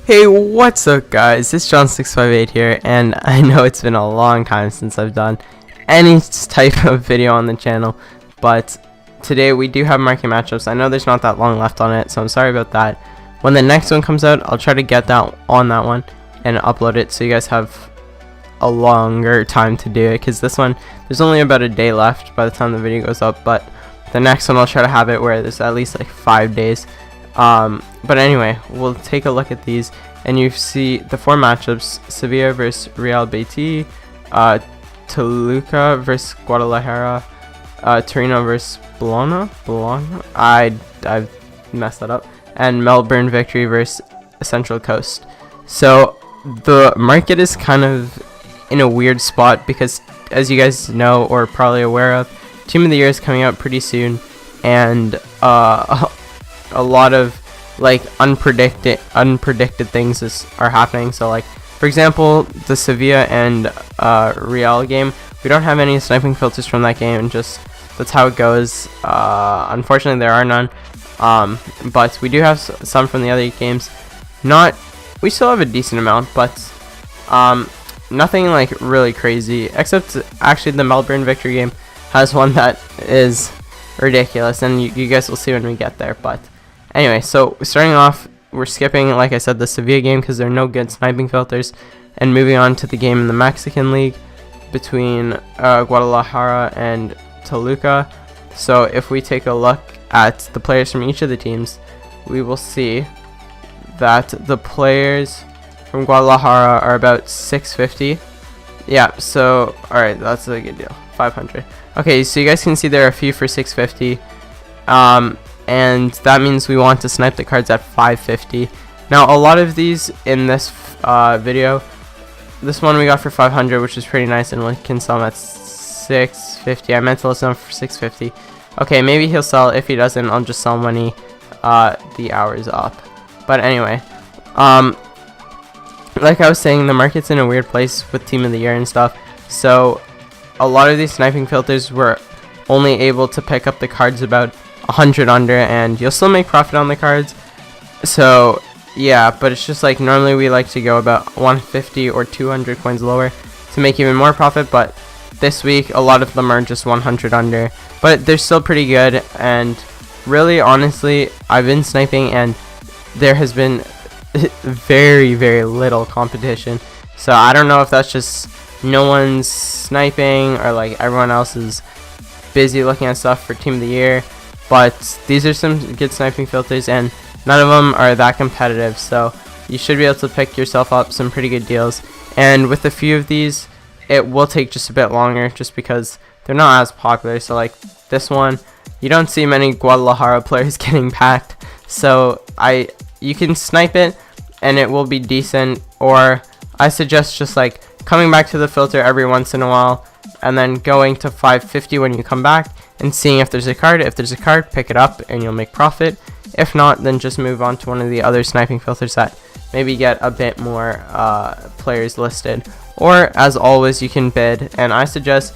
Hey, what's up guys, it's John658 here, and I know it's been a long time since I've done any type of video on the channel, but today we do have market matchups. I know there's not that long left on it, so I'm sorry about that. When the next one comes out, I'll try to get that on that one and upload it so you guys have a longer time to do it, because this one, there's only about a day left by the time the video goes up, but the next one I'll try to have it where there's at least like 5 days. But anyway, we'll take a look at these, and you see the 4 matchups: Sevilla versus Real Betis, Toluca versus Guadalajara, Torino versus Bologna, I've messed that up, and Melbourne Victory versus Central Coast. So the market is kind of in a weird spot because, as you guys know or probably aware of, Team of the Year is coming out pretty soon, and a lot of like unpredicted things are happening. So like, for example, the Sevilla and Real game, we don't have any sniping filters from that game, and just that's how it goes. Unfortunately there are none, but we do have some from the other games. We still have a decent amount, but nothing like really crazy, except actually the Melbourne Victory game has one that is ridiculous, and you guys will see when we get there. But anyway, so starting off, we're skipping, like I said, the Sevilla game because there are no good sniping filters, and moving on to the game in the Mexican League between Guadalajara and Toluca. So if we take a look at the players from each of the teams, we will see that the players from Guadalajara are about 650. Yeah, so alright, that's a good deal. 500. Okay, so you guys can see there are a few for 650. And that means we want to snipe the cards at 550. Now, a lot of these in this video, this one we got for 500, which is pretty nice, and we can sell them at 650. I meant to list them for 650. Okay, maybe he'll sell. If he doesn't, I'll just sell when the hour is up. But anyway, like I was saying, the market's in a weird place with Team of the Year and stuff. So a lot of these sniping filters were only able to pick up the cards about 100 under, and you'll still make profit on the cards. So yeah, but it's just like, normally we like to go about 150 or 200 coins lower to make even more profit, but this week a lot of them are just 100 under, but they're still pretty good. And really, honestly, I've been sniping and there has been very little competition, so I don't know if that's just no one's sniping or like everyone else is busy looking at stuff for Team of the Year. But these are some good sniping filters, and none of them are that competitive, so you should be able to pick yourself up some pretty good deals. And with a few of these, it will take just a bit longer just because they're not as popular. So like this one, you don't see many Guadalajara players getting packed, so you can snipe it and it will be decent, or I suggest just like coming back to the filter every once in a while and then going to 550 when you come back and seeing if there's a card. If there's a card, pick it up and you'll make profit. If not, then just move on to one of the other sniping filters that maybe get a bit more players listed. Or as always, you can bid, and I suggest,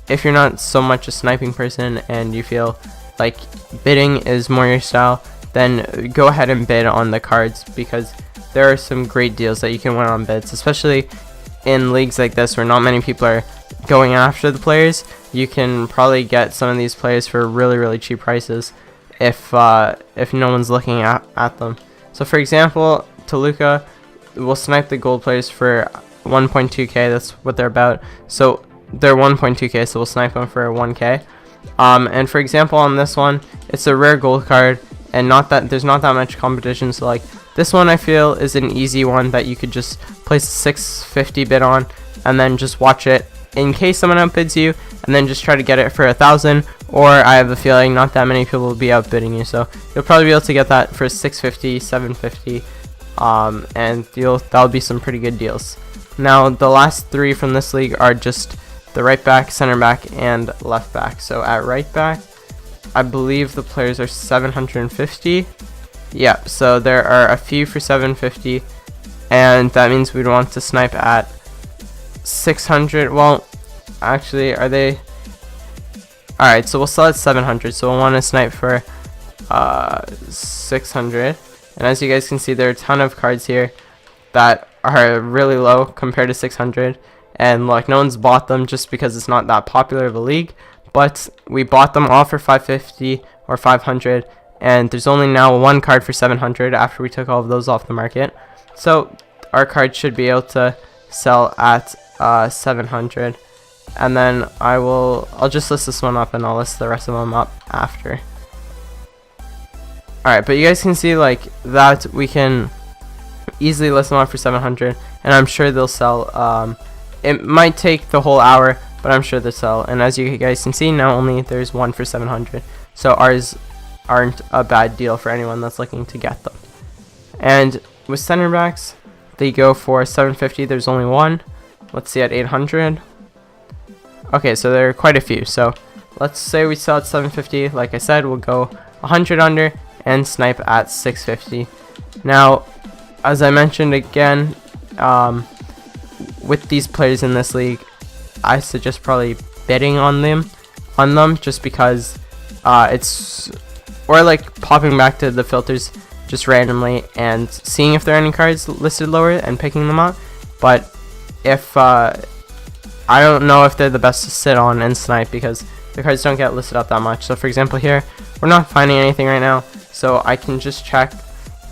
if you're not so much a sniping person and you feel like bidding is more your style, then go ahead and bid on the cards, because there are some great deals that you can win on bids, especially in leagues like this where not many people are going after the players. You can probably get some of these players for really cheap prices if no one's looking at them. So for example, Toluca will snipe the gold players for 1.2k. That's what they're about. So they're 1.2k, so we'll snipe them for 1k. And for example, on this one, it's a rare gold card, and there's not that much competition. So like this one, I feel is an easy one that you could just place a 650 bid on and then just watch it in case someone outbids you, and then just try to get it for 1,000. Or I have a feeling not that many people will be outbidding you, so you'll probably be able to get that for 650, 750, and that'll be some pretty good deals. Now the last 3 from this league are just the right back, center back, and left back. So at right back, I believe the players are 750. Yep, so there are a few for 750, and that means we'd want to snipe at 600. Well, actually, are they? Alright, so we'll sell at 700, so we'll want to snipe for 600. And as you guys can see, there are a ton of cards here. that are really low compared to 600, and like no one's bought them just because it's not that popular of a league, but we bought them all for 550 or 500, and there's only now one card for 700 after we took all of those off the market. So our card should be able to sell at 700, and then I'll just list this one up and I'll list the rest of them up after. Alright, but you guys can see like that we can easily list them up for 700, and I'm sure they'll sell. It might take the whole hour, but I'm sure they'll sell. And as you guys can see, now only there's one for 700, so ours aren't a bad deal for anyone that's looking to get them. And with center backs, they go for 750. There's only one. Let's see at 800. Okay, so there are quite a few. So let's say we sell at 750. Like I said, we'll go 100 under and snipe at 650. Now, as I mentioned again, with these players in this league, I suggest probably bidding on them just because or like popping back to the filters just randomly and seeing if there are any cards listed lower and picking them up. But if I don't know if they're the best to sit on and snipe because the cards don't get listed up that much. So for example here, we're not finding anything right now, so I can just check,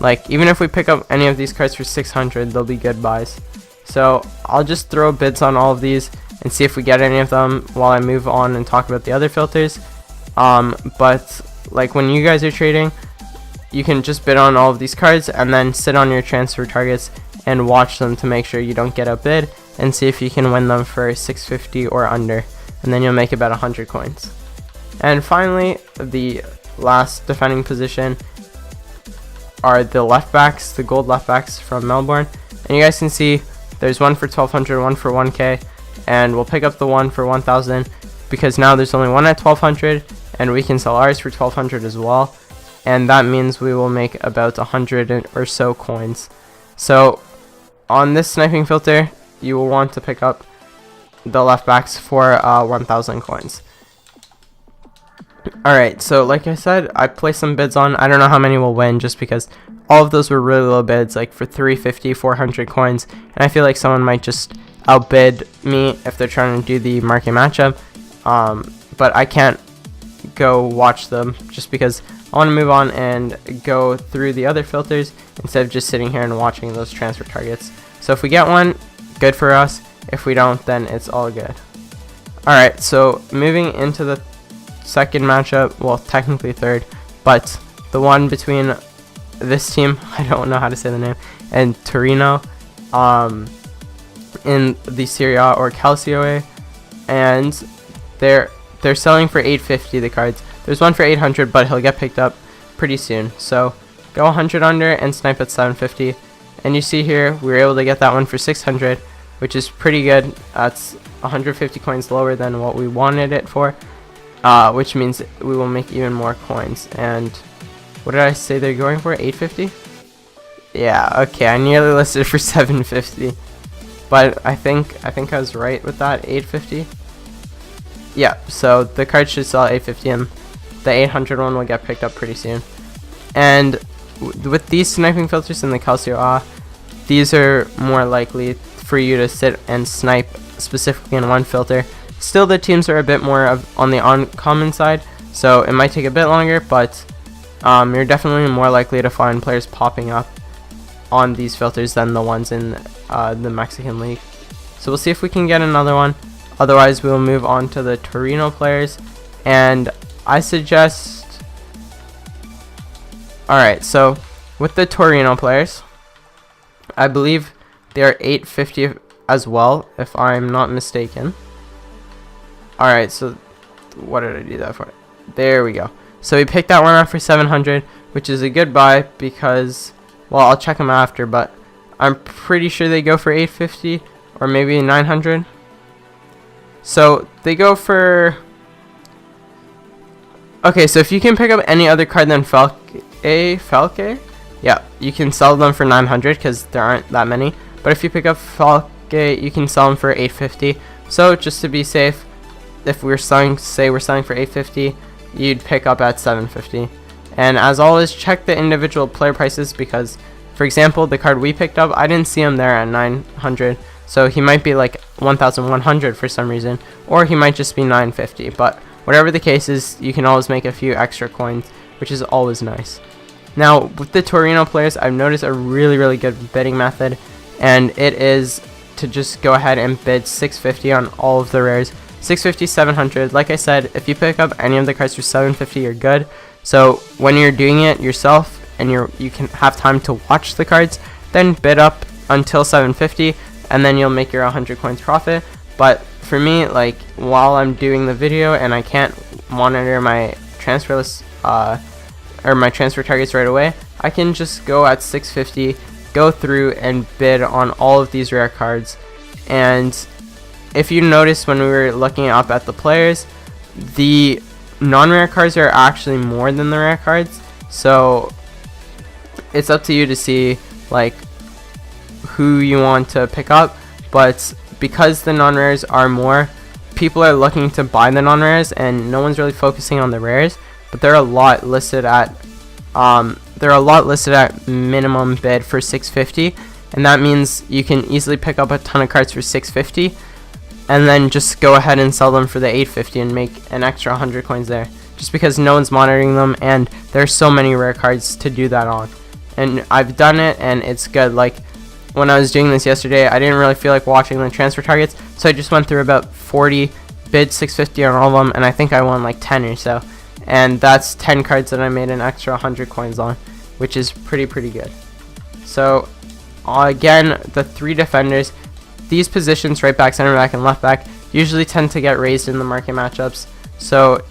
like even if we pick up any of these cards for 600, they'll be good buys. So I'll just throw bids on all of these and see if we get any of them while I move on and talk about the other filters. But like when you guys are trading, you can just bid on all of these cards and then sit on your transfer targets and watch them to make sure you don't get outbid, and see if you can win them for 650 or under, and then you'll make about 100 coins. And finally, the last defending position are the left backs, the gold left backs from Melbourne. And you guys can see there's one for 1200, one for 1k, and we'll pick up the one for 1000 because now there's only one at 1200, and we can sell ours for 1200 as well, and that means we will make about 100 or so coins. So on this sniping filter, you will want to pick up the left backs for 1000 coins. Alright, so like I said, I placed some bids on. I don't know how many will win just because all of those were really low bids, like for 350, 400 coins, and I feel like someone might just outbid me if they're trying to do the Marquee matchup. But I can't go watch them just because I want to move on and go through the other filters instead of just sitting here and watching those transfer targets. So if we get one, good for us. If we don't, then it's all good. Alright, so moving into the second matchup, well technically third, but the one between this team, I don't know how to say the name, and Torino in the Serie A or Calcio, and they're selling for 850 the cards. There's one for 800, but he'll get picked up pretty soon. So go 100 under and snipe at 750. And you see here we were able to get that one for 600, which is pretty good. That's 150 coins lower than what we wanted it for, which means we will make even more coins. And what did I say they're going for? 850? Yeah, okay, I nearly listed for 750, but I think I was right with that. 850. Yeah, so the card should sell 850, and the 800 one will get picked up pretty soon. And with these sniping filters in the Calcio A, these are more likely for you to sit and snipe specifically in one filter. Still, the teams are a bit more on the uncommon side, so it might take a bit longer, but you're definitely more likely to find players popping up on these filters than the ones in the Mexican League. So we'll see if we can get another one. Otherwise, we'll move on to the Torino players, and I suggest... Alright, so with the Torino players, I believe they are 850 as well, if I'm not mistaken. Alright, so what did I do that for? There we go. So we picked that one up for 700, which is a good buy because, well, I'll check them after, but I'm pretty sure they go for 850 or maybe 900. So they go for... Okay, so if you can pick up any other card than Falke, yeah, you can sell them for 900 because there aren't that many. But if you pick up Falke, you can sell them for 850. So just to be safe, if we're selling, say we're selling for 850, you'd pick up at 750. And as always, check the individual player prices because, for For example, the card we picked up, I didn't see him there at 900, so he might be like 1,100 for some reason, or he might just be 950. But whatever the case is, you can always make a few extra coins, which is always nice. Now, with the Torino players, I've noticed a really good bidding method, and it is to just go ahead and bid 650 on all of the rares. 650, 700. Like I said, if you pick up any of the cards for 750, you're good. So when you're doing it yourself and you can have time to watch the cards, then bid up until 750, and then you'll make your 100 coins profit. But for me, like, while I'm doing the video and I can't monitor my transfer list or my transfer targets right away, I can just go at 650, go through and bid on all of these rare cards. And if you notice, when we were looking up at the players, the non-rare cards are actually more than the rare cards, so it's up to you to see like who you want to pick up. But because the non-rares are more, people are looking to buy the non-rares and no one's really focusing on the rares, but they're a lot listed at minimum bid for 650, and that means you can easily pick up a ton of cards for 650 and then just go ahead and sell them for the 850 and make an extra 100 coins there, just because no one's monitoring them and there's so many rare cards to do that on. And I've done it and it's good. Like when I was doing this yesterday, I didn't really feel like watching the transfer targets, so I just went through about 40, bid 650 on all of them, and I think I won like 10 or so, and that's 10 cards that I made an extra 100 coins on, which is pretty good. So again, the three defenders, these positions, right back, center back, and left back, usually tend to get raised in the market matchups, so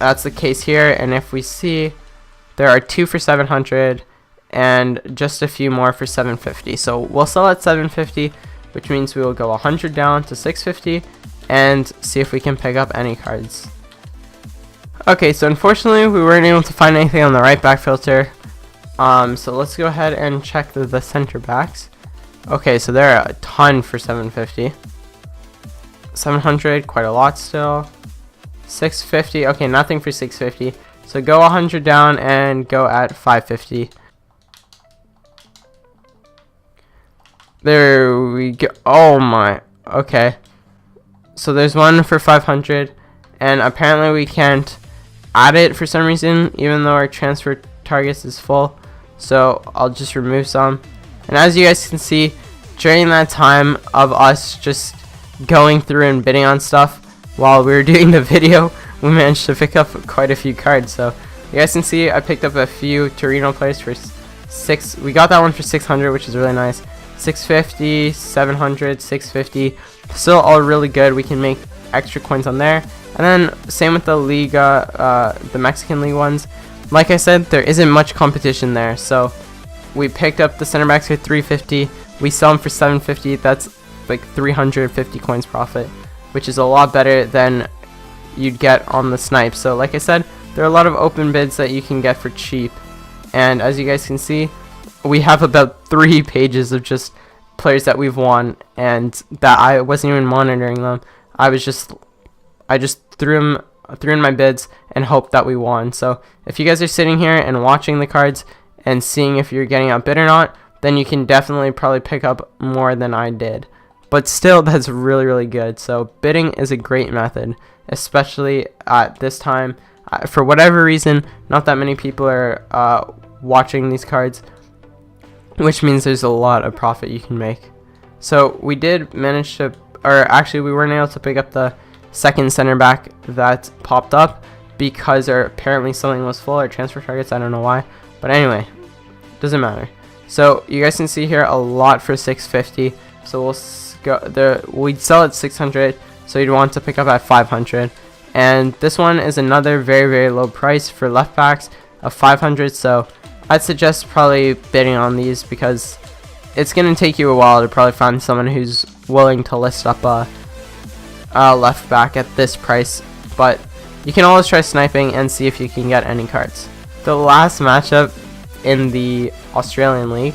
that's the case here. And if we see, there are 2 for 700 and just a few more for 750, so we'll sell at 750, which means we will go 100 down to 650 and see if we can pick up any cards. Okay, so unfortunately we weren't able to find anything on the right back filter, so let's go ahead and check the center backs. Okay, so there are a ton for 750. 700, quite a lot still. 650, okay, nothing for 650. So go 100 down and go at 550. There we go. Oh my, okay. So there's one for 500, and apparently we can't add it for some reason, even though our transfer targets is full. So I'll just remove some. And as you guys can see, during that time of us just going through and bidding on stuff while we were doing the video, we managed to pick up quite a few cards. So you guys can see I picked up a few Torino players for 6. We got that one for 600, which is really nice. 650, 700, 650, still all really good. We can make extra coins on there. And then same with the liga, the Mexican league ones. Like I said, there isn't much competition there, so we picked up the center backs for 350. We sell them for 750. That's like 350 coins profit, which is a lot better than you'd get on the snipe. So like I said, there are a lot of open bids that you can get for cheap, and as you guys can see, we have about 3 pages of just players that we've won, and that I wasn't even monitoring them. I just threw in my bids and hoped that we won. So if you guys are sitting here and watching the cards and seeing if you're getting outbid or not, then you can definitely probably pick up more than I did. But still, that's really good. So bidding is a great method, especially at this time. For whatever reason, not that many people are watching these cards, which means there's a lot of profit you can make. So we did manage to, or actually we weren't able to pick up the second center back that popped up because apparently something was full, our transfer targets, I don't know why, but anyway, doesn't matter. So you guys can see here a lot for 650, so we'll go there. We'd sell at 600, so you'd want to pick up at 500, and this one is another very low price for left backs of 500, so I'd suggest probably bidding on these because it's going to take you a while to probably find someone who's willing to list up a left back at this price, but you can always try sniping and see if you can get any cards. The last matchup in the Australian League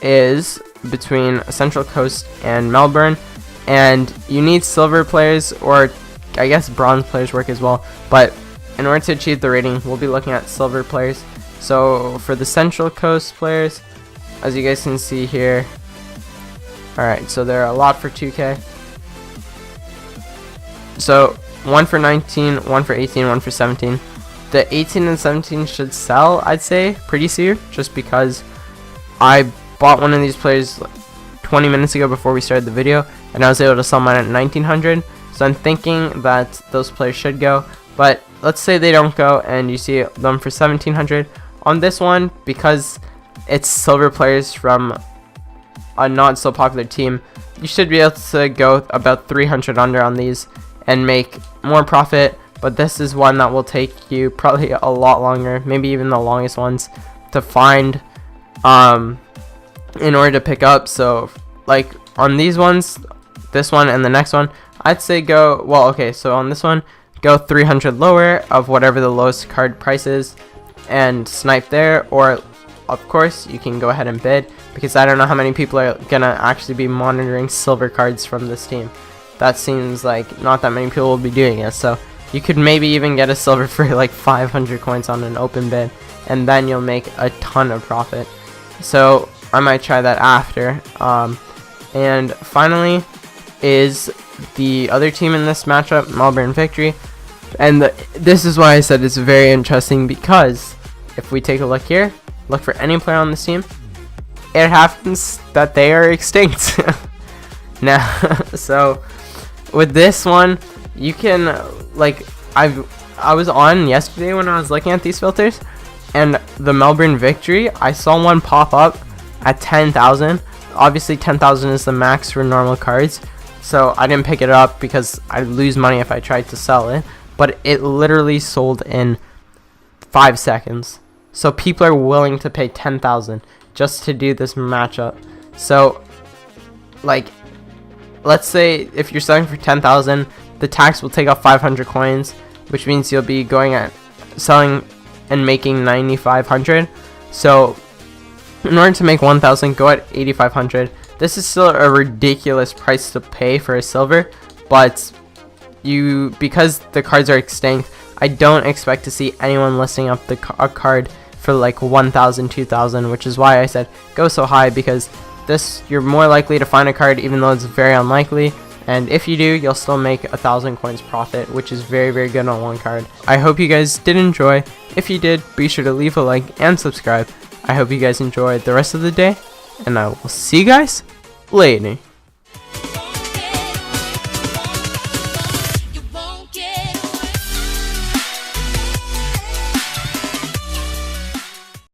is between Central Coast and Melbourne, and you need silver players, or I guess bronze players work as well, but in order to achieve the rating we'll be looking at silver players. So for the Central Coast players, as you guys can see here. Alright, so there are a lot for 2K. So, one for 19, one for 18, one for 17. The 18 and 17 should sell, I'd say, pretty soon, just because I bought one of these players 20 minutes ago before we started the video, and I was able to sell mine at 1900. So I'm thinking that those players should go, but let's say they don't go and you see them for 1700. On this one, because it's silver players from a not so popular team, you should be able to go about 300 under on these and make more profit. But this is one that will take you probably a lot longer, maybe even the longest ones, to find in order to pick up. So like on these ones, this one and the next one, I'd say go, well, okay, so on this one, go 300 lower of whatever the lowest card price is and snipe there. Or of course you can go ahead and bid, because I don't know how many people are gonna actually be monitoring silver cards from this team. That seems like not that many people will be doing it, so you could maybe even get a silver for like 500 coins on an open bid, and then you'll make a ton of profit. So I might try that after. And finally is the other team in this matchup, Melbourne Victory. And this is why I said it's very interesting, because if we take a look here, look for any player on this team, it happens that they are extinct. Now, so with this one, you can, like, I was on yesterday when I was looking at these filters, and the Melbourne Victory, I saw one pop up at 10,000. Obviously 10,000 is the max for normal cards, so I didn't pick it up because I'd lose money if I tried to sell it. But it literally sold in 5 seconds. So people are willing to pay 10,000 just to do this matchup. So, like, let's say if you're selling for 10,000, the tax will take off 500 coins, which means you'll be going at selling and making 9,500. So in order to make 1,000, go at 8,500. This is still a ridiculous price to pay for a silver, but because the cards are extinct, I don't expect to see anyone listing up a card for like 1,000, 2,000, which is why I said go so high, because this, you're more likely to find a card even though it's very unlikely, and if you do, you'll still make 1,000 coins profit, which is very, very good on one card. I hope you guys did enjoy. If you did, be sure to leave a like and subscribe. I hope you guys enjoyed the rest of the day, and I will see you guys later.